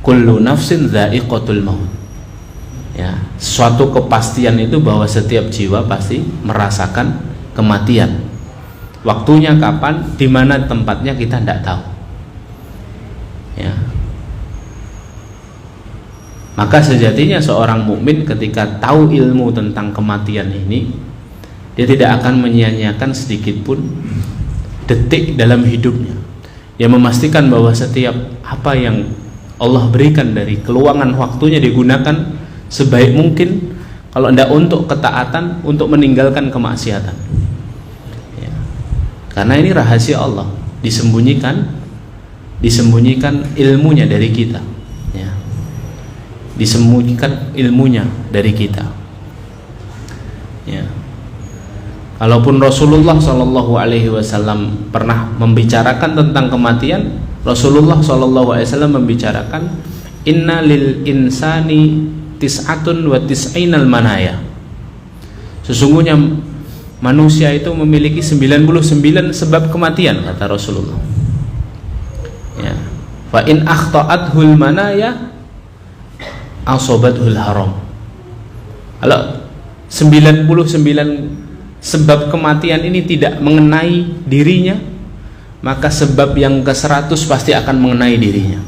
kullu nafsin dha'iqatul maut. Ya, suatu kepastian itu bahwa setiap jiwa pasti merasakan kematian. Waktunya kapan, di mana tempatnya kita tidak tahu. Ya. Maka sejatinya seorang mukmin ketika tahu ilmu tentang kematian ini, dia tidak akan menyia-nyiakan sedikit pun detik dalam hidupnya. Dia memastikan bahwa setiap apa yang Allah berikan dari keluangan waktunya digunakan sebaik mungkin, kalau tidak untuk ketaatan, untuk meninggalkan kemaksiatan. Ya. Karena ini rahasia Allah, disembunyikan ilmunya dari kita. Ya. Disembunyikan ilmunya dari kita. Ya. Kalaupun Rasulullah SAW pernah membicarakan tentang kematian, Rasulullah SAW membicarakan inna lil insani tis'atun wa tis'inal manaya. Sesungguhnya manusia itu memiliki 99 sebab kematian, kata Rasulullah. Ya. Fa in akhta'athul manaya asobathul haram. Kalau 99 sebab kematian ini tidak mengenai dirinya, maka sebab yang ke-100 pasti akan mengenai dirinya.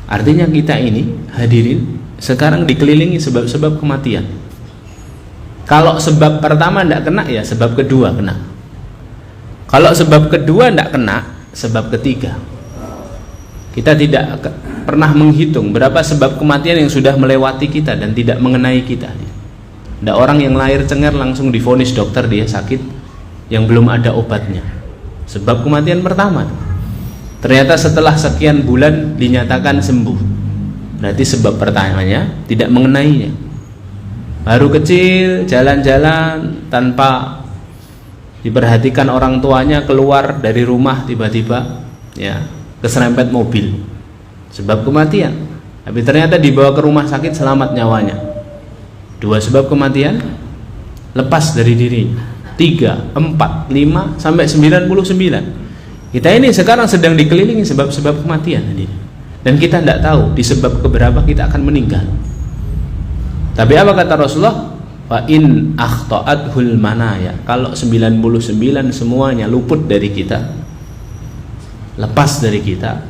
Artinya kita ini hadirin sekarang dikelilingi sebab-sebab kematian. Kalau sebab pertama tidak kena, ya sebab kedua kena. Kalau sebab kedua tidak kena, sebab ketiga. Kita tidak pernah menghitung berapa sebab kematian yang sudah melewati kita dan tidak mengenai kita. Ada orang yang lahir cengar langsung divonis dokter dia sakit yang belum ada obatnya. Sebab kematian pertama. Ternyata setelah sekian bulan dinyatakan sembuh. Berarti sebab pertamanya tidak mengenainya. Baru kecil jalan-jalan tanpa diperhatikan orang tuanya, keluar dari rumah tiba-tiba ya keserempet mobil. Sebab kematian. Tapi ternyata dibawa ke rumah sakit selamat nyawanya. 2 sebab kematian lepas dari diri. 3, 4, 5 sampai 99. Kita ini sekarang sedang dikelilingi sebab-sebab kematian. Dan kita tidak tahu di sebab keberapa kita akan meninggal. Tapi apa kata Rasulullah? Fa in akhta'athul manaya. Kalau 99 semuanya luput dari kita, lepas dari kita,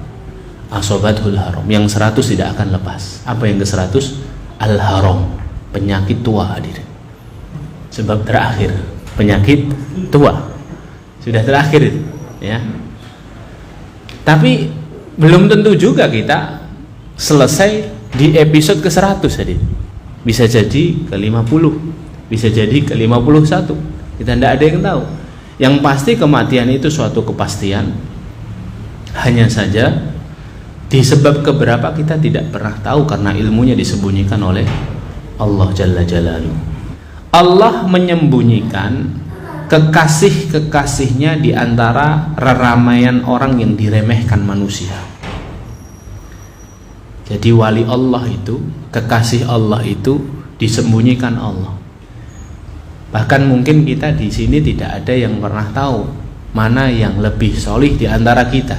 asobathul haram. Yang 100 tidak akan lepas. Apa yang ke-100? Al-haram. Penyakit tua hadirin. Sebab terakhir penyakit tua sudah terakhir itu, ya. Tapi belum tentu juga kita selesai di episode ke-100 hadirin. Bisa jadi ke-50, bisa jadi ke-51. Kita tidak ada yang tahu. Yang pasti kematian itu suatu kepastian. Hanya saja di sebab keberapa kita tidak pernah tahu karena ilmunya disembunyikan oleh Allah Jalla Jalaluhu. Allah menyembunyikan kekasih-kekasihnya di antara keramaian orang yang diremehkan manusia. Jadi wali Allah itu, kekasih Allah itu disembunyikan Allah. Bahkan mungkin kita di sini tidak ada yang pernah tahu mana yang lebih solih di antara kita,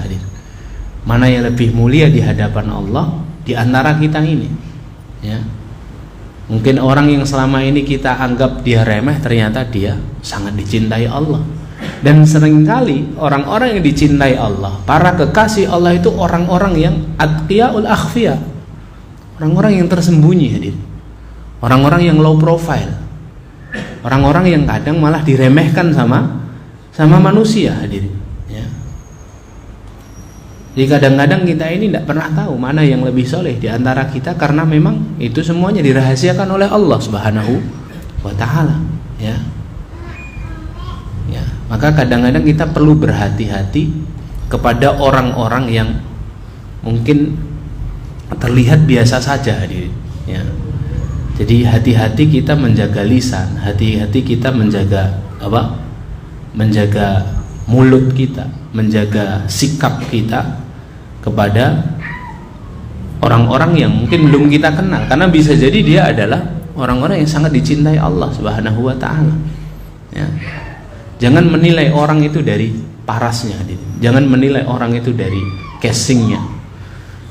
mana yang lebih mulia di hadapan Allah di antara kita ini, ya. Mungkin orang yang selama ini kita anggap dia remeh, ternyata dia sangat dicintai Allah. Dan seringkali orang-orang yang dicintai Allah, para kekasih Allah itu orang-orang yang atqiyaul akhfiya, orang-orang yang tersembunyi hadir, orang-orang yang low profile, orang-orang yang kadang malah diremehkan sama manusia hadir. Jadi kadang-kadang kita ini tidak pernah tahu mana yang lebih soleh di antara kita, karena memang itu semuanya dirahasiakan oleh Allah Subhanahu wa Ta'ala, ya. Ya, maka kadang-kadang kita perlu berhati-hati kepada orang-orang yang mungkin terlihat biasa saja, ya. Jadi hati-hati kita menjaga lisan, hati-hati kita menjaga apa? Menjaga mulut kita, menjaga sikap kita kepada orang-orang yang mungkin belum kita kenal, karena bisa jadi dia adalah orang-orang yang sangat dicintai Allah Subhanahu wa Ta'ala, ya. Jangan menilai orang itu dari parasnya, jangan menilai orang itu dari casingnya,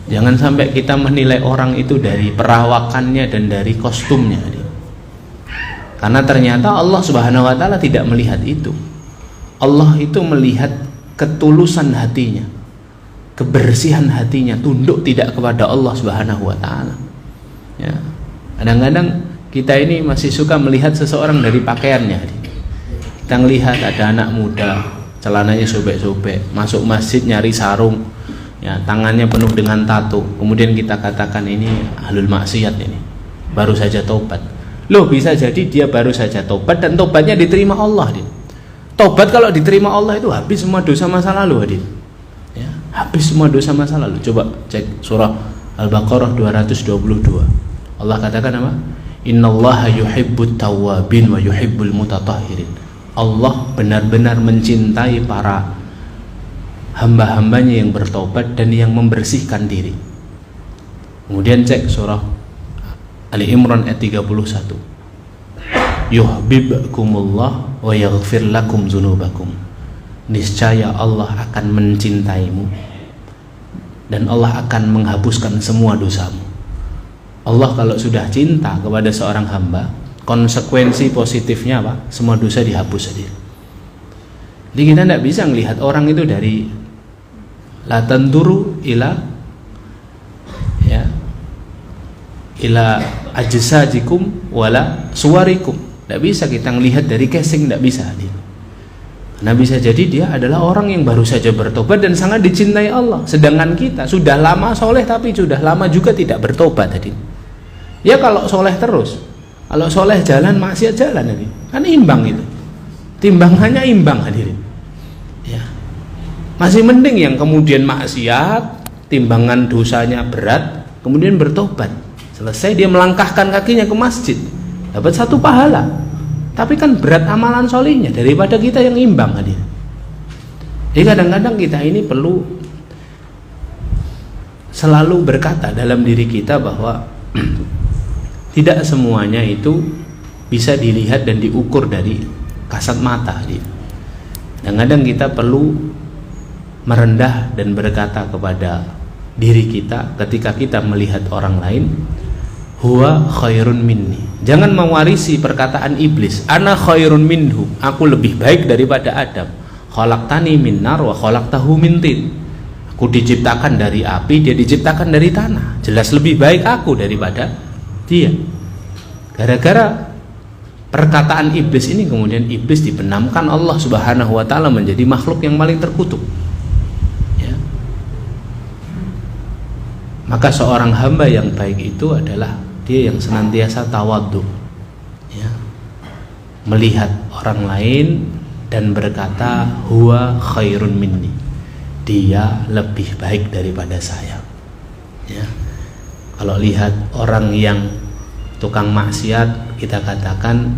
Jangan sampai kita menilai orang itu dari perawakannya dan dari kostumnya. Karena ternyata Allah Subhanahu wa taala tidak melihat itu. Allah itu melihat ketulusan hatinya, kebersihan hatinya, tunduk tidak kepada Allah Subhanahu wa taala. Ya. Kadang-kadang kita ini masih suka melihat seseorang dari pakaiannya. Kita melihat ada anak muda, celananya sobek-sobek, masuk masjid nyari sarung, ya, tangannya penuh dengan tato. Kemudian kita katakan ini ahlul maksiat, ini baru saja tobat. Loh, bisa jadi dia baru saja tobat dan tobatnya diterima Allah. Tobat kalau diterima Allah itu habis semua dosa masa lalu. Ya, habis semua dosa masa lalu. Coba cek surah Al-Baqarah 222. Allah katakan apa? Innallaha yuhibbut tawwabin wa yuhibbul mutatahhirin. Allah benar-benar mencintai para hamba-hambanya yang bertobat dan yang membersihkan diri. Kemudian cek surah Ali Imran ayat 31. Yuhibbukumullah wa yaghfir lakum dzunubakum. Niscaya Allah akan mencintaimu dan Allah akan menghapuskan semua dosamu. Allah kalau sudah cinta kepada seorang hamba, konsekuensi positifnya apa? Semua dosa dihapus saja. Jadi kita tidak bisa melihat orang itu dari la tanduru ila ajsajikum wala suwarikum. Tidak bisa kita melihat dari casing, tidak bisa. Karena bisa jadi dia adalah orang yang baru saja bertobat dan sangat dicintai Allah. Sedangkan kita sudah lama soleh tapi sudah lama juga tidak bertobat tadi. Ya kalau soleh terus, kalau soleh jalan maksiat jalan tadi, kan imbang itu. Timbangannya imbang hadirin. Ya. Masih mending yang kemudian maksiat, timbangan dosanya berat, kemudian bertobat. Selesai dia melangkahkan kakinya ke masjid, dapat 1 pahala. Tapi kan berat amalan solihnya daripada kita yang imbang hadir. Jadi kadang-kadang kita ini perlu selalu berkata dalam diri kita bahwa tidak semuanya itu bisa dilihat dan diukur dari kasat mata. Kadang-kadang kita perlu merendah dan berkata kepada diri kita ketika kita melihat orang lain, huwa khairun minni. Jangan mewarisi perkataan iblis, ana khairun minhu, aku lebih baik daripada Adam. Khalaqtani min nar wa khalaqtahu min tin. Aku diciptakan dari api, dia diciptakan dari tanah. Jelas lebih baik aku daripada dia. Gara-gara perkataan iblis ini kemudian iblis dibenamkan Allah Subhanahu wa taala menjadi makhluk yang paling terkutuk. Ya. Maka seorang hamba yang baik itu adalah dia yang senantiasa tawadhu, ya, melihat orang lain dan berkata huwa khairun minni, dia lebih baik daripada saya. Ya. Kalau lihat orang yang tukang maksiat, kita katakan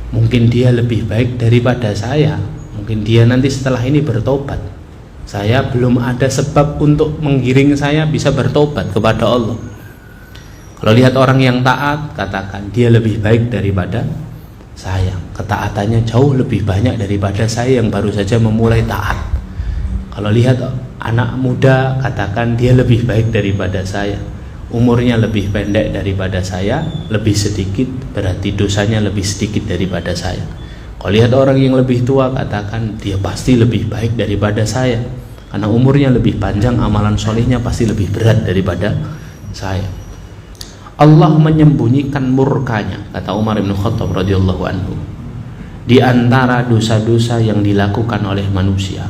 mungkin dia lebih baik daripada saya, mungkin dia nanti setelah ini bertobat, saya belum ada sebab untuk menggiring saya bisa bertobat kepada Allah. Kalau lihat orang yang taat, katakan dia lebih baik daripada saya, ketaatannya jauh lebih banyak daripada saya yang baru saja memulai taat. Kalau lihat anak muda, katakan dia lebih baik daripada saya, umurnya lebih pendek daripada saya, lebih sedikit, berarti dosanya lebih sedikit daripada saya. Kalau lihat orang yang lebih tua, katakan dia pasti lebih baik daripada saya, karena umurnya lebih panjang, amalan solihnya pasti lebih berat daripada saya. Allah menyembunyikan murkanya, kata Umar bin Khattab radhiyallahu anhu, di antara dosa-dosa yang dilakukan oleh manusia.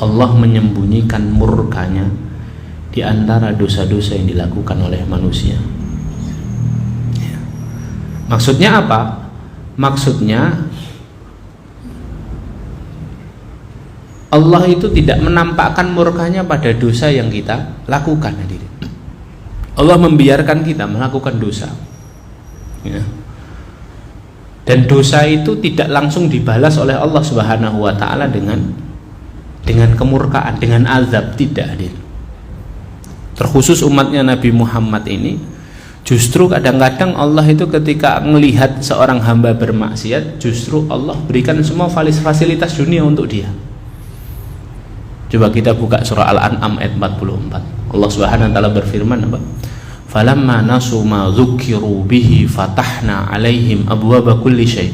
Allah menyembunyikan murkanya di antara dosa-dosa yang dilakukan oleh manusia. Ya. Maksudnya apa? Maksudnya Allah itu tidak menampakkan murkanya pada dosa yang kita lakukan hadirin. Allah membiarkan kita melakukan dosa, ya. Dan dosa itu tidak langsung dibalas oleh Allah Subhanahu wa taala dengan kemurkaan, dengan azab, tidak hadir. Terkhusus umatnya Nabi Muhammad ini, justru kadang-kadang Allah itu ketika melihat seorang hamba bermaksiat, justru Allah berikan semua fasilitas dunia untuk dia. Coba kita buka surah Al-An'am ayat 44. Allah Subhanahu wa taala berfirman apa? Falamma nasu ma dzukiru bihi fatahna alaihim abwaba kulli syai.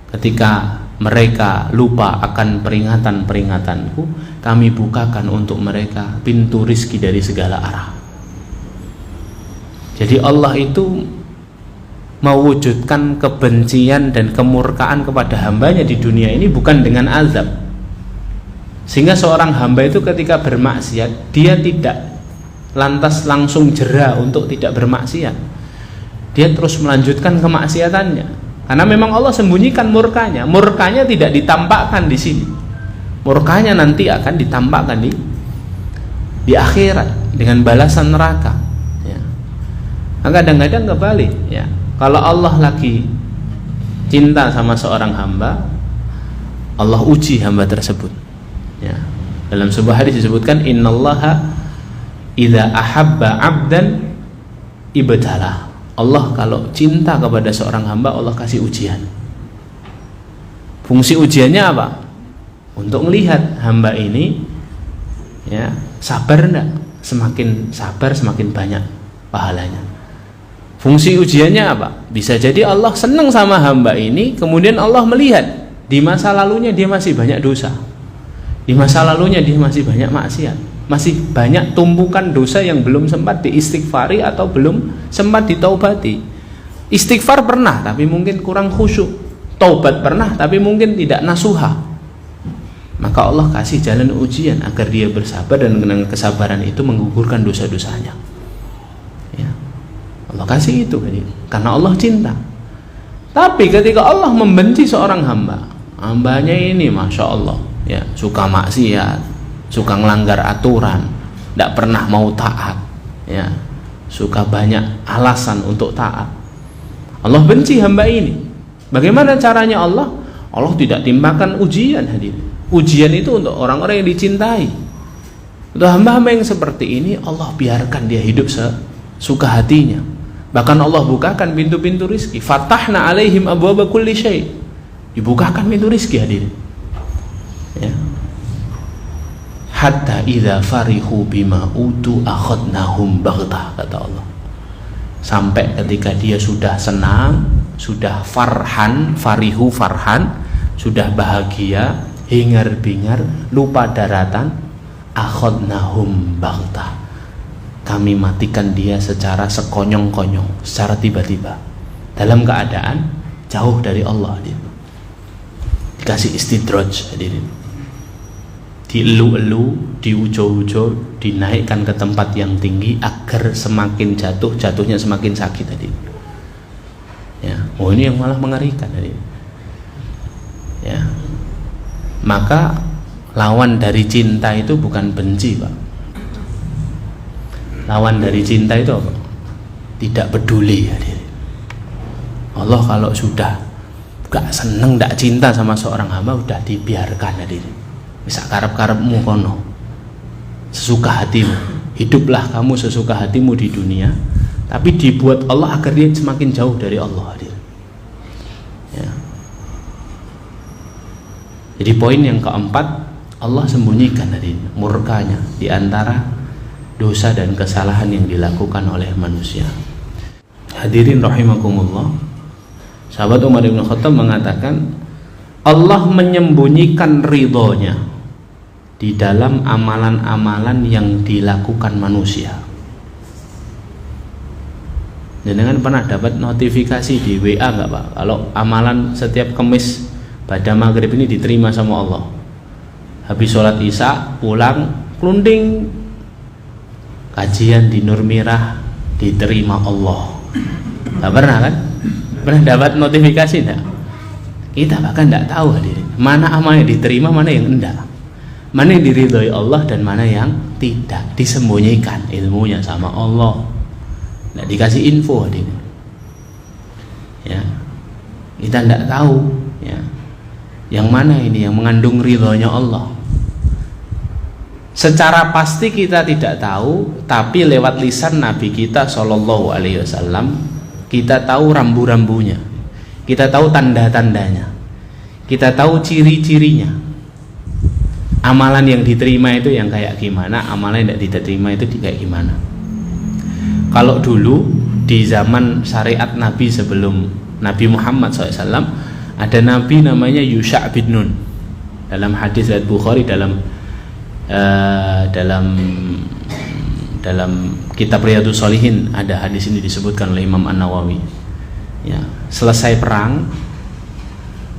Ketika mereka lupa akan peringatan-peringatanku, kami bukakan untuk mereka pintu rizki dari segala arah. Jadi Allah itu mewujudkan kebencian dan kemurkaan kepada hambanya di dunia ini bukan dengan azab. Sehingga seorang hamba itu ketika bermaksiat, dia tidak lantas langsung jera untuk tidak bermaksiat. Dia terus melanjutkan kemaksiatannya. Karena memang Allah sembunyikan murkanya. Murkanya tidak ditampakkan di sini. Murkanya nanti akan ditampakkan di akhirat dengan balasan neraka. Ya. Nah, kadang-kadang kebalik. Ya. Kalau Allah lagi cinta sama seorang hamba, Allah uji hamba tersebut. Ya. Dalam sebuah hadis disebutkan, innallaha idza ahabba 'abdan ibtalah. Allah kalau cinta kepada seorang hamba, Allah kasih ujian. Fungsi ujiannya apa? Untuk melihat hamba ini ya, sabar enggak? Semakin sabar semakin banyak pahalanya. Fungsi ujiannya apa? Bisa jadi Allah senang sama hamba ini, kemudian Allah melihat di masa lalunya dia masih banyak dosa. Di masa lalunya dia masih banyak maksiat. Masih banyak tumpukan dosa yang belum sempat diistighfari atau belum sempat ditaubati. Istighfar pernah tapi mungkin kurang khusyuk. Taubat pernah tapi mungkin tidak nasuha. Maka Allah kasih jalan ujian agar dia bersabar, dan dengan kesabaran itu menggugurkan dosa-dosanya. Ya. Allah kasih itu karena Allah cinta. Tapi ketika Allah membenci seorang hamba, hambanya ini masya Allah ya, suka maksiat, suka ngelanggar aturan, tidak pernah mau taat, ya, suka banyak alasan untuk taat. Allah benci hamba ini. Bagaimana caranya Allah? Allah tidak timpakan ujian hadirin. Ujian itu untuk orang-orang yang dicintai. Untuk hamba-hamba yang seperti ini, Allah biarkan dia hidup sesuka hatinya. Bahkan Allah bukakan pintu-pintu rizki. Fatahna alaihim abwaba kulli syai. Dibukakan pintu rizki hadirin. Ya. Hatta idza farihu bima utu akhadnahum baghtah, kata Allah. Sampai ketika dia sudah senang, sudah farhan, farihu farhan, sudah bahagia, hingar-bingar, lupa daratan, akhadnahum baghtah. Kami matikan dia secara sekonyong-konyong, secara tiba-tiba, dalam keadaan jauh dari Allah. Dikasih istidraj hadirin. Dielu-elu, diujo-ujo, dinaikkan ke tempat yang tinggi agar semakin jatuh, jatuhnya semakin sakit tadi. Ya, oh ini yang malah mengerikan tadi. Ya, maka lawan dari cinta itu bukan benci, Pak. Lawan dari cinta itu apa? Tidak peduli. Allah kalau sudah gak seneng, gak cinta sama seorang hamba, udah dibiarkan hadirin. Bisa karep-karepmu kono, sesuka hatimu, hiduplah kamu sesuka hatimu di dunia, tapi dibuat Allah agar dia semakin jauh dari Allah hadir. Ya. Jadi poin yang keempat, Allah sembunyikan dari murkanya di antara dosa dan kesalahan yang dilakukan oleh manusia. Hadirin rahimakumullah, sahabat Umar bin Khattab mengatakan, Allah menyembunyikan ridhonya di dalam amalan-amalan yang dilakukan manusia. Jangan pernah dapat notifikasi di WA nggak Pak? Kalau amalan setiap Kamis pada maghrib ini diterima sama Allah. Habis sholat isya pulang kelunding, kajian di Nur Mirah diterima Allah. Nggak pernah kan? Pernah dapat notifikasi enggak? Kita bahkan tidak tahu hadirin, mana amal yang diterima, mana yang enggak, mana yang diridhoi Allah dan mana yang tidak. Disembunyikan ilmunya sama Allah, tidak dikasih info hadirin. Ya, kita tidak tahu ya, yang mana ini yang mengandung ridhonya Allah. Secara pasti kita tidak tahu, tapi lewat lisan Nabi kita Shallallahu Alaihi Wasallam kita tahu rambu-rambunya, kita tahu tanda-tandanya, kita tahu ciri-cirinya. amalan yang diterima itu yang kayak gimana, amalan yang tidak diterima itu kayak gimana. Kalau dulu di zaman syariat Nabi sebelum Nabi Muhammad SAW, ada Nabi namanya Yusha' bin Nun. Dalam hadis riwayat Bukhari, dalam kitab Riyadhus Shalihin ada hadis ini disebutkan oleh Imam An-Nawawi. Ya, selesai perang,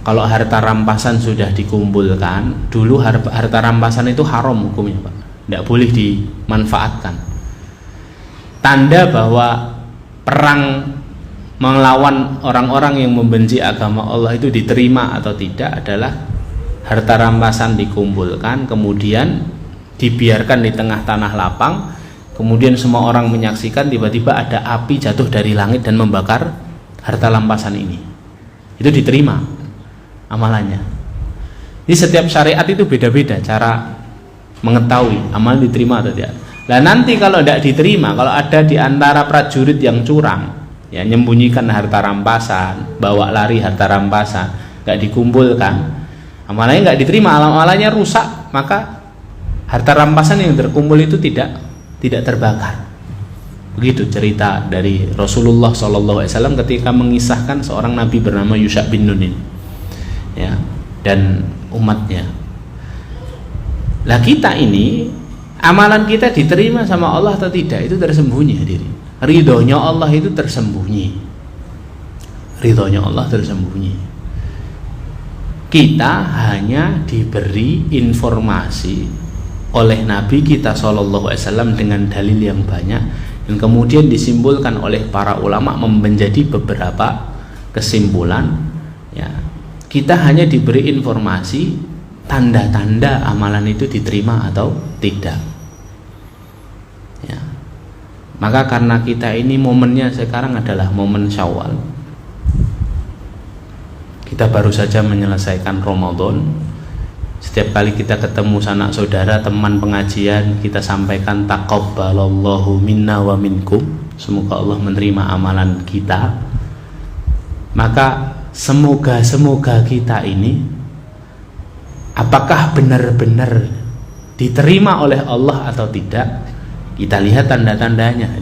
kalau harta rampasan sudah dikumpulkan, dulu harta rampasan itu haram hukumnya, Pak. Tidak boleh dimanfaatkan. Tanda bahwa perang melawan orang-orang yang membenci agama Allah itu diterima atau tidak adalah harta rampasan dikumpulkan, kemudian dibiarkan di tengah tanah lapang, kemudian semua orang menyaksikan, tiba-tiba ada api jatuh dari langit dan membakar harta rampasan ini. Itu diterima amalannya. Jadi setiap syariat itu beda-beda cara mengetahui amal diterima atau tidak. Nah nanti kalau tidak diterima, kalau ada di antara prajurit yang curang, ya menyembunyikan harta rampasan, bawa lari harta rampasan, nggak dikumpulkan, amalannya nggak diterima, amalannya rusak, maka harta rampasan yang terkumpul itu tidak terbakar. Begitu cerita dari Rasulullah SAW ketika mengisahkan seorang nabi bernama Yusha' bin Nun, ya, dan umatnya. Lah kita ini, amalan kita diterima sama Allah atau tidak itu tersembunyi, hadirin. Ridhonya Allah itu tersembunyi. Ridhonya Allah tersembunyi. Kita hanya diberi informasi oleh Nabi kita SAW dengan dalil yang banyak, dan kemudian disimpulkan oleh para ulama menjadi beberapa kesimpulan. Ya, kita hanya diberi informasi tanda-tanda amalan itu diterima atau tidak. Ya. Maka karena kita ini momennya sekarang adalah momen Syawal, kita baru saja menyelesaikan Ramadan. Setiap kali kita ketemu sanak saudara, teman pengajian, kita sampaikan taqabbalallahu minna wa minkum, semoga Allah menerima amalan kita. Maka semoga kita ini apakah benar-benar diterima oleh Allah atau tidak, kita lihat tanda-tandanya.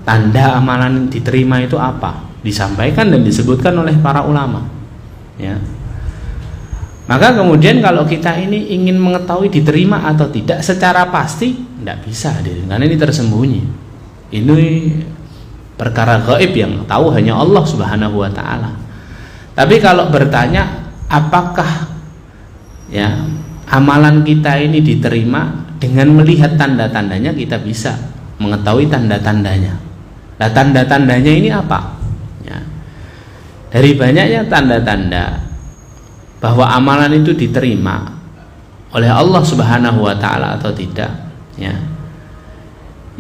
Tanda amalan diterima itu apa? Disampaikan dan disebutkan oleh para ulama, ya. Maka kemudian kalau kita ini ingin mengetahui diterima atau tidak secara pasti, tidak bisa, karena ini tersembunyi. Ini perkara gaib yang tahu hanya Allah Subhanahu wa Ta'ala. Tapi kalau bertanya apakah, ya, amalan kita ini diterima, dengan melihat tanda-tandanya kita bisa mengetahui tanda-tandanya. Nah, tanda-tandanya ini apa? Ya. Dari banyaknya tanda-tanda bahwa amalan itu diterima oleh Allah Subhanahu wa Ta'ala atau tidak, ya,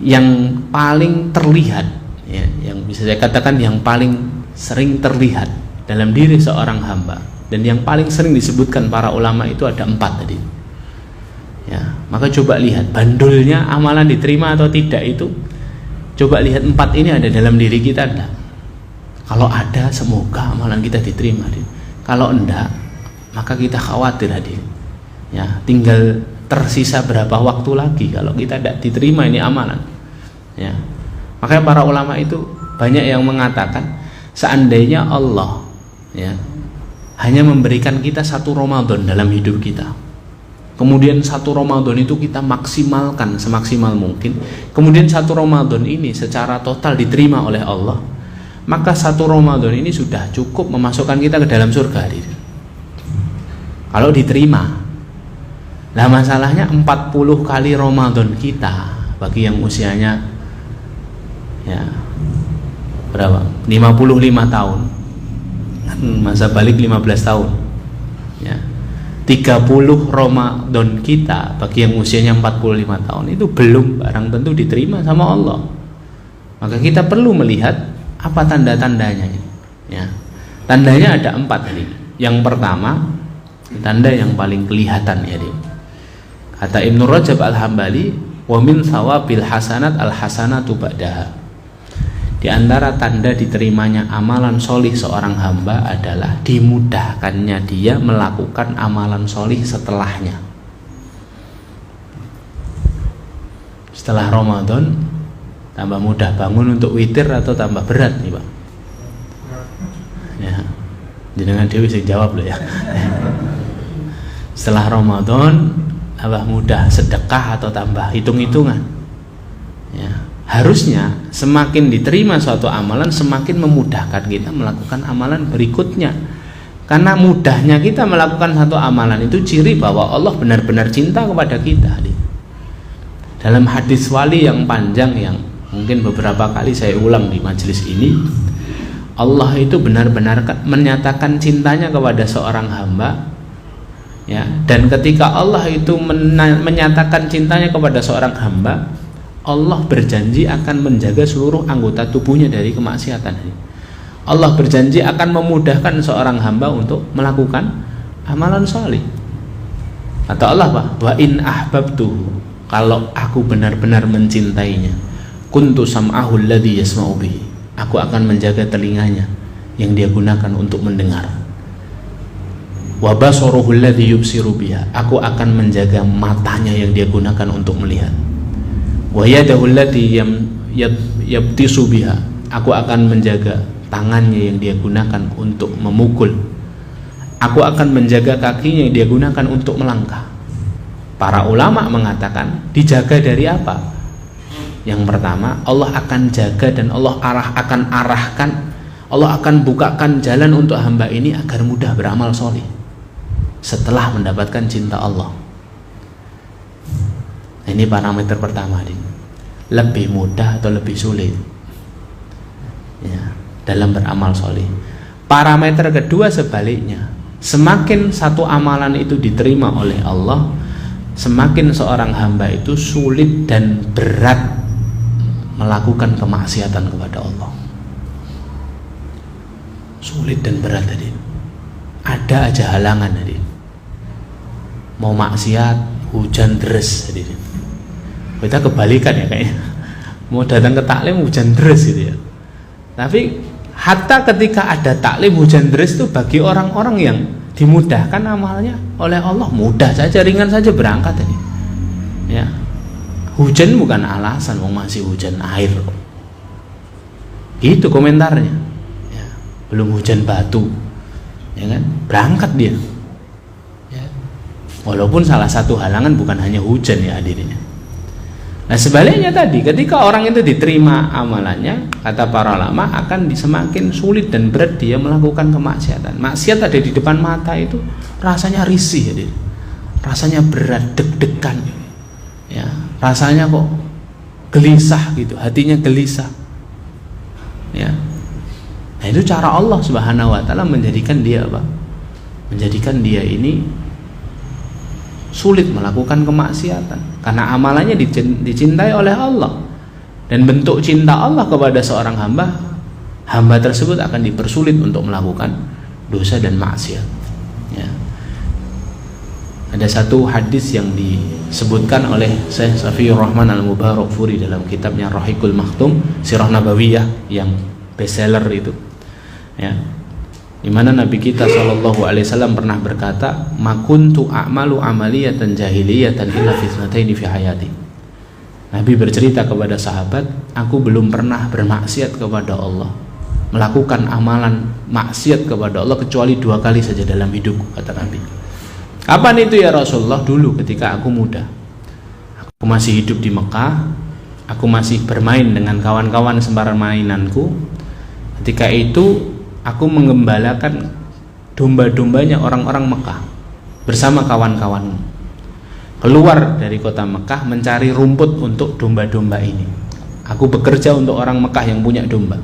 yang paling terlihat, ya, yang bisa saya katakan yang paling sering terlihat dalam diri seorang hamba, dan yang paling sering disebutkan para ulama itu ada 4 tadi, ya. Maka coba lihat bandulnya amalan diterima atau tidak itu, coba lihat 4 ini ada dalam diri kita enggak? Kalau ada, semoga amalan kita diterima. Kalau enggak, maka kita khawatir, hadir, ya, tinggal tersisa berapa waktu lagi kalau kita tidak diterima ini amalan, ya. Makanya para ulama itu banyak yang mengatakan seandainya Allah, ya, hanya memberikan kita 1 Ramadan dalam hidup kita, kemudian 1 Ramadan itu kita maksimalkan semaksimal mungkin, kemudian 1 Ramadan ini secara total diterima oleh Allah, maka 1 Ramadan ini sudah cukup memasukkan kita ke dalam surga, hadir. Kalau diterima. Lah masalahnya 40 kali Ramadan kita bagi yang usianya, ya, berapa? 55 tahun. Masa balik 15 tahun. Ya. 30 Ramadan kita bagi yang usianya 45 tahun itu belum barang tentu diterima sama Allah. Maka kita perlu melihat apa tanda-tandanya, ya. Tandanya ada 4 tadi. Yang pertama, tanda yang paling kelihatan, ya, kata Ibnu Rajab Al-Hambali, wa min thawabil hasanat al-hasanatu ba'daha. Di antara tanda diterimanya amalan solih seorang hamba adalah dimudahkannya dia melakukan amalan solih setelahnya. setelah Ramadan tambah mudah bangun untuk witir atau tambah berat nih Pak? Ya, jenengan dewi sing jawab loh ya. Setelah Ramadan tambah mudah sedekah atau tambah hitung-hitungan? Ya, harusnya semakin diterima suatu amalan semakin memudahkan kita melakukan amalan berikutnya. Karena mudahnya kita melakukan satu amalan itu ciri bahwa Allah benar-benar cinta kepada kita. Dalam hadis wali yang panjang yang mungkin beberapa kali saya ulang di majelis ini, Allah itu benar-benar menyatakan cintanya kepada seorang hamba, ya. Dan ketika Allah itu menyatakan cintanya kepada seorang hamba, Allah berjanji akan menjaga seluruh anggota tubuhnya dari kemaksiatan. Allah berjanji akan memudahkan seorang hamba untuk melakukan amalan salih. Kata Allah, Pak, wa in ahbabtuhu, kalau aku benar-benar mencintainya, kuntu sam'ahu alladhi yasma'u bihi, aku akan menjaga telinganya yang dia gunakan untuk mendengar. Wa basaruhu alladhi yubsiru biha, aku akan menjaga matanya yang dia gunakan untuk melihat. Wa yadahu allati yabtisu biha, aku akan menjaga tangannya yang dia gunakan untuk memukul. Aku akan menjaga kakinya yang dia gunakan untuk melangkah. Para ulama mengatakan dijaga dari apa? Yang pertama, Allah akan jaga dan Allah akan arahkan, Allah akan bukakan jalan untuk hamba ini agar mudah beramal soleh setelah mendapatkan cinta Allah. Ini parameter pertama, lebih mudah atau lebih sulit, ya, dalam beramal soleh. Parameter kedua sebaliknya, semakin satu amalan itu diterima oleh Allah, semakin seorang hamba itu sulit dan berat melakukan kemaksiatan kepada Allah. Sulit dan berat tadi. Ada aja halangan tadi. Mau maksiat, hujan deres tadi. Kita kebalikan ya kayaknya. Mau datang ke taklim hujan deres gitu ya. Tapi hatta ketika ada taklim hujan deres itu bagi orang-orang yang dimudahkan amalnya oleh Allah, mudah saja, ringan saja berangkat ini. Ya. Hujan bukan alasan, masih hujan air. Itu komentarnya. Ya. Belum hujan batu. Ya kan? Berangkat dia. Ya. Walaupun salah satu halangan bukan hanya hujan ya hadirin. Nah sebaliknya tadi, ketika orang itu diterima amalannya, kata para ulama, akan semakin sulit dan berat dia melakukan kemaksiatan. Maksiat ada di depan mata itu rasanya risih, ya, rasanya berat, deg-degan, ya, rasanya kok gelisah gitu, hatinya gelisah, ya. Nah itu cara Allah Subhanahu Wa Taala menjadikan dia apa? Menjadikan dia ini sulit melakukan kemaksiatan karena amalannya dicintai oleh Allah, dan bentuk cinta Allah kepada seorang hamba, hamba tersebut akan dipersulit untuk melakukan dosa dan maksiat, ya. Ada satu hadis yang disebutkan oleh Syekh Safiyur Rahman Al-Mubarakfuri dalam kitabnya Rahiqul Maktum, Sirah Nabawiyah yang bestseller itu, ya, di mana Nabi kita SAW pernah berkata, "Makuntu a'malu amaliyatan jahiliyatan illa fitnataini fi hayati." Nabi bercerita kepada sahabat, aku belum pernah bermaksiat kepada Allah, melakukan amalan maksiat kepada Allah kecuali 2 kali saja dalam hidupku, kata Nabi. Kapan itu ya Rasulullah? Dulu ketika aku muda. Aku masih hidup di Mekah, aku masih bermain dengan kawan-kawan sepermainanku. Ketika itu aku mengembalakan domba-dombanya orang-orang Mekah bersama kawan-kawan. Keluar dari kota Mekah mencari rumput untuk domba-domba ini. Aku bekerja untuk orang Mekah yang punya domba.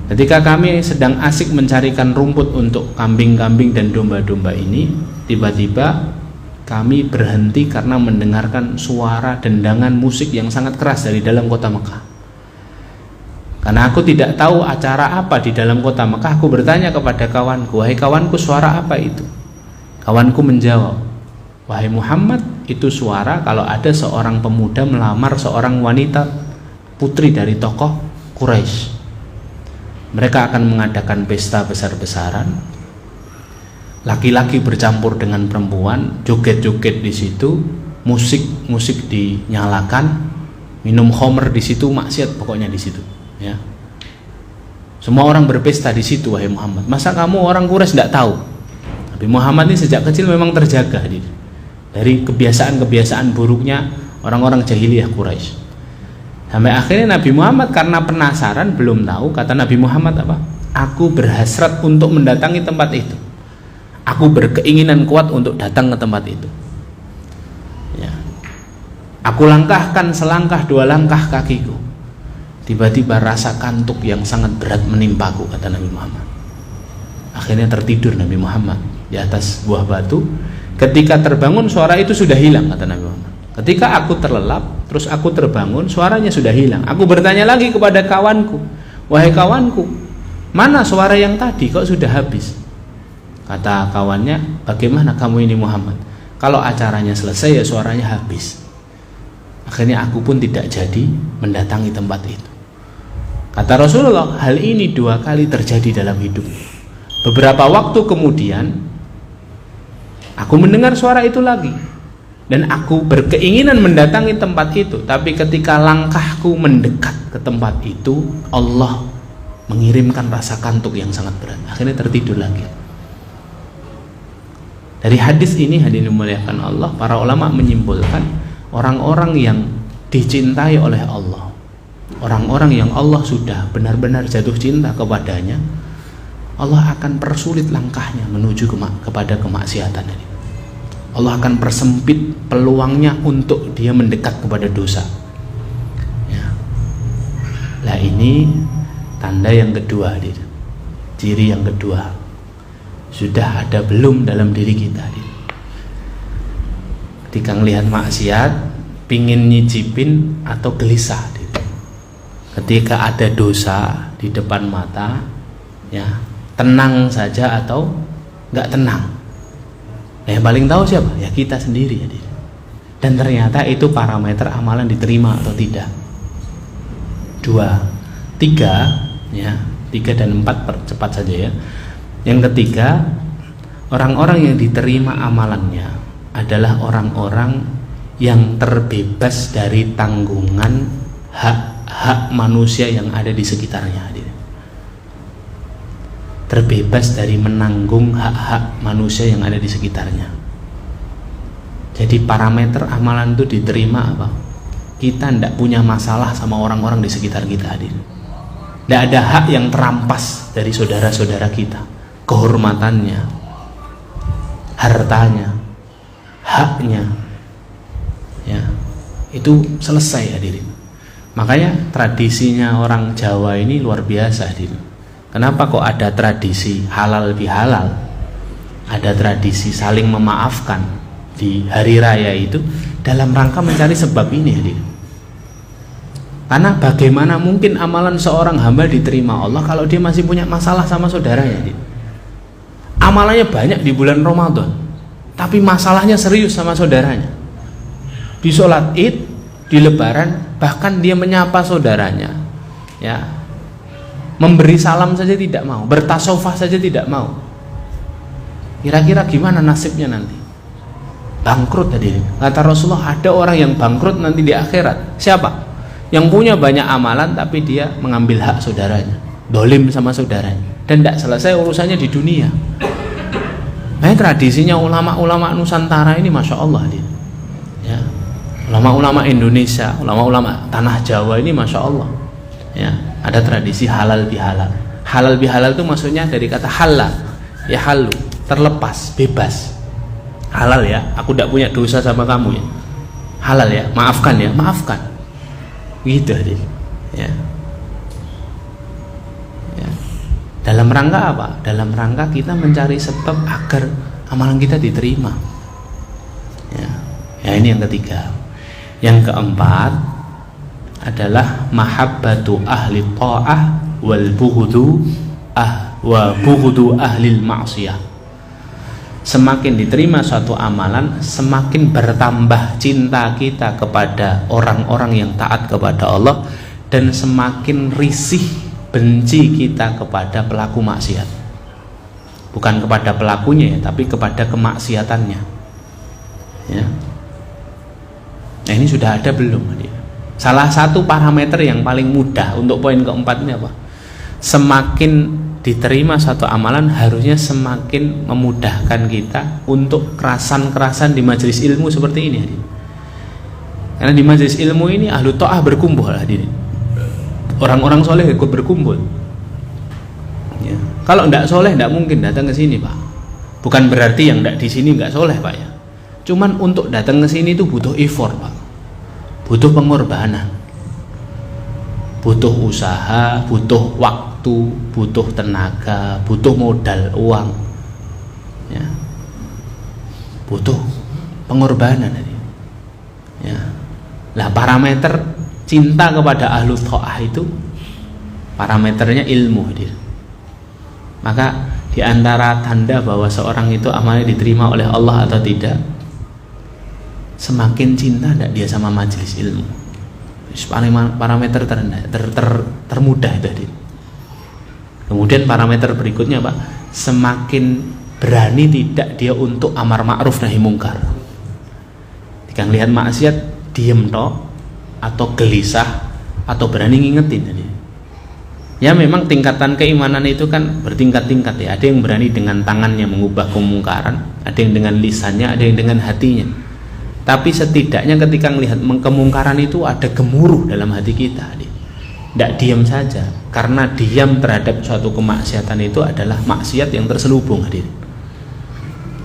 Ketika kami sedang asik mencarikan rumput untuk kambing-kambing dan domba-domba ini, tiba-tiba kami berhenti karena mendengarkan suara dendangan musik yang sangat keras dari dalam kota Mekah. Karena aku tidak tahu acara apa di dalam kota Mekah, aku bertanya kepada kawanku, "Wahai kawanku, suara apa itu?" Kawanku menjawab, "Wahai Muhammad, itu suara kalau ada seorang pemuda melamar seorang wanita putri dari tokoh Quraisy. Mereka akan mengadakan pesta besar-besaran. Laki-laki bercampur dengan perempuan, joget-joget di situ, musik dinyalakan. minum khamr di situ maksiat pokoknya di situ, ya. Semua orang berpesta di situ, wahai Muhammad. Masa kamu orang Quraisy tidak tahu? Nabi Muhammad ini sejak kecil memang terjaga dari kebiasaan-kebiasaan buruknya orang-orang jahiliyah Quraisy. Sampai akhirnya Nabi Muhammad karena penasaran, belum tahu, kata Nabi Muhammad apa? Aku berhasrat untuk mendatangi tempat itu. Aku berkeinginan kuat untuk datang ke tempat itu. Ya. Aku langkahkan selangkah dua langkah kakiku. Tiba-tiba rasa kantuk yang sangat berat menimpaku, kata Nabi Muhammad. Akhirnya tertidur Nabi Muhammad di atas buah batu. Ketika terbangun suara itu sudah hilang, kata Nabi Muhammad. Ketika aku terlelap, terus aku terbangun, suaranya sudah hilang. Aku bertanya lagi kepada kawanku, wahai kawanku, mana suara yang tadi kok sudah habis? Kata kawannya, bagaimana kamu ini Muhammad? Kalau acaranya selesai ya suaranya habis. Akhirnya aku pun tidak jadi mendatangi tempat itu. Kata Rasulullah, hal ini 2 kali terjadi dalam hidup. Beberapa waktu kemudian aku mendengar suara itu lagi, dan aku berkeinginan mendatangi tempat itu. Tapi ketika langkahku mendekat ke tempat itu, Allah mengirimkan rasa kantuk yang sangat berat. Akhirnya tertidur lagi. Dari hadis ini, hadirin dimuliakan Allah, para ulama menyimpulkan orang-orang yang dicintai oleh Allah, orang-orang yang Allah sudah benar-benar jatuh cinta kepadanya, Allah akan persulit langkahnya menuju kepada kemaksiatan ini. Allah akan persempit peluangnya untuk dia mendekat kepada dosa. Ya. Nah ini tanda yang kedua, ciri yang kedua. Sudah ada belum dalam diri kita? Ketika melihat maksiat, pingin nyicipin atau gelisah. Ketika ada dosa di depan mata, ya tenang saja atau nggak tenang. Yang paling tahu siapa? Ya kita sendiri. Dan ternyata itu parameter amalan diterima atau tidak. 2, 3, ya 3 dan 4 percepat saja ya. Yang ketiga, orang-orang yang diterima amalannya adalah orang-orang yang terbebas dari tanggungan hak-hak manusia yang ada di sekitarnya. Terbebas dari menanggung hak-hak manusia yang ada di sekitarnya. Jadi parameter amalan itu diterima apa? Kita tidak punya masalah sama orang-orang di sekitar kita, hadir. Tidak ada hak yang terampas dari saudara-saudara kita, kehormatannya, hartanya, haknya, ya itu selesai, hadirin. Makanya tradisinya orang Jawa ini luar biasa, hadirin. Kenapa kok ada tradisi halal bihalal, ada tradisi saling memaafkan di hari raya itu dalam rangka mencari sebab ini, hadir. Karena bagaimana mungkin amalan seorang hamba diterima Allah kalau dia masih punya masalah sama saudaranya, hadir. Amalannya banyak di bulan Ramadan, tapi masalahnya serius sama saudaranya. Di sholat Id, di Lebaran, bahkan dia menyapa saudaranya, ya. Memberi salam saja tidak mau, bertasawufah saja tidak mau. Kira-kira gimana nasibnya nanti? Bangkrut tadi. Kata Rasulullah, ada orang yang bangkrut nanti di akhirat. Siapa? Yang punya banyak amalan tapi dia mengambil hak saudaranya, dolim sama saudaranya, dan tidak selesai urusannya di dunia. Nah, tradisinya ulama-ulama Nusantara ini, masya Allah, ya. Ulama-ulama Indonesia, ulama-ulama tanah Jawa ini, masya Allah, ya. Ada tradisi halal bihalal. Halal bihalal itu maksudnya dari kata halal, ya halu, terlepas, bebas. Halal ya, aku tidak punya dosa sama kamu ya. Halal ya, maafkan ya, maafkan. Gitu aja. Ya. Ya. Dalam rangka apa? Dalam rangka kita mencari sebab agar amalan kita diterima. Ya, ya ini yang ketiga. Yang keempat adalah mahabbatu ahli ta'ah wal bughdu wa bughdu ahli ma'siyah. Semakin diterima suatu amalan, semakin bertambah cinta kita kepada orang-orang yang taat kepada Allah, dan semakin risih benci kita kepada pelaku maksiat. Bukan kepada pelakunya ya, tapi kepada kemaksiatannya. Ya. Nah, ini sudah ada belum? Salah satu parameter yang paling mudah untuk poin keempat ini apa? Semakin diterima satu amalan harusnya semakin memudahkan kita untuk kerasan-kerasan di majelis ilmu seperti ini hadirin. Karena di majelis ilmu ini ahlu ta'ah berkumpul hadirin. Orang-orang soleh ikut berkumpul. Ya. Kalau tidak soleh tidak mungkin datang ke sini, Pak. Bukan berarti yang tidak di sini nggak soleh, Pak ya. Cuman untuk datang ke sini itu butuh effort, Pak. Butuh pengorbanan. Butuh usaha, butuh waktu, butuh tenaga, butuh modal uang. Ya. Butuh pengorbanan ini. Ya. Lah parameter cinta kepada ahlu ta'ah itu parameternya ilmu hadir. Maka di antara tanda bahwa seorang itu amalnya diterima oleh Allah atau tidak, semakin cinta tidak dia sama majelis ilmu. Parameter termudah itu hadir. Kemudian parameter berikutnya Pak, semakin berani tidak dia untuk amar ma'ruf nahi mungkar. Jika lihat maksiat diem tok atau gelisah atau berani ngingetin tadi. Ya memang tingkatan keimanan itu kan bertingkat-tingkat ya. Ada yang berani dengan tangannya mengubah kemungkaran, ada yang dengan lisannya, ada yang dengan hatinya. Tapi setidaknya ketika melihat kemungkaran itu ada gemuruh dalam hati kita. Tidak diam saja, karena diam terhadap suatu kemaksiatan itu adalah maksiat yang terselubung hadir.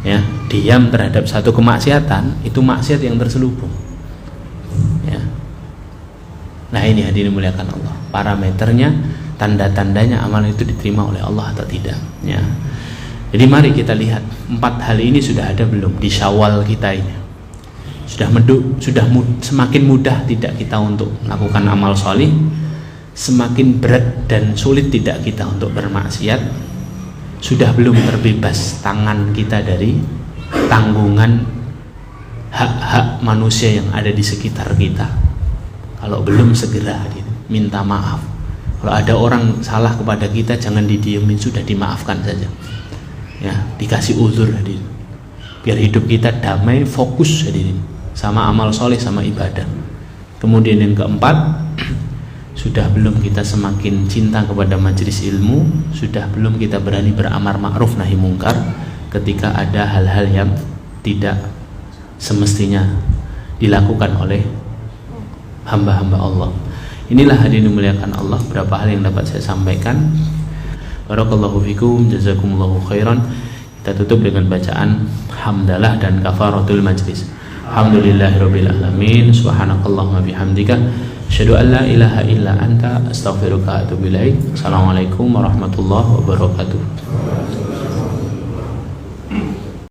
Ya, diam terhadap satu kemaksiatan itu maksiat yang terselubung. Ya. Nah ini hadirin muliakan Allah, parameternya, tanda-tandanya amalan itu diterima oleh Allah atau tidak. Ya. Jadi mari kita lihat 4 hal ini sudah ada belum di Syawal kita ini. Semakin mudah tidak kita untuk melakukan amal sholih, semakin berat dan sulit tidak kita untuk bermaksiat. Sudah belum terbebas tangan kita dari tanggungan hak-hak manusia yang ada di sekitar kita. Kalau belum segera minta maaf. Kalau ada orang salah kepada kita jangan didiemin, sudah dimaafkan saja. Ya, dikasih uzur hadirin. Biar hidup kita damai, fokus hadirin sama amal soleh, sama ibadah. Kemudian yang keempat, sudah belum kita semakin cinta kepada majelis ilmu, sudah belum kita berani beramar ma'ruf nahi mungkar ketika ada hal-hal yang tidak semestinya dilakukan oleh hamba-hamba Allah. Inilah hadirin muliakan Allah beberapa hal yang dapat saya sampaikan. Barakallahu fikum, jazakumullahu khairan. Kita tutup dengan bacaan hamdalah dan kafaratul majlis. Alhamdulillahirabbil alamin, subhanakallahumma bihamdika asyhadu an la ilaha illa anta astaghfiruka wa atubu ilaik. Assalamualaikum warahmatullahi wabarakatuh.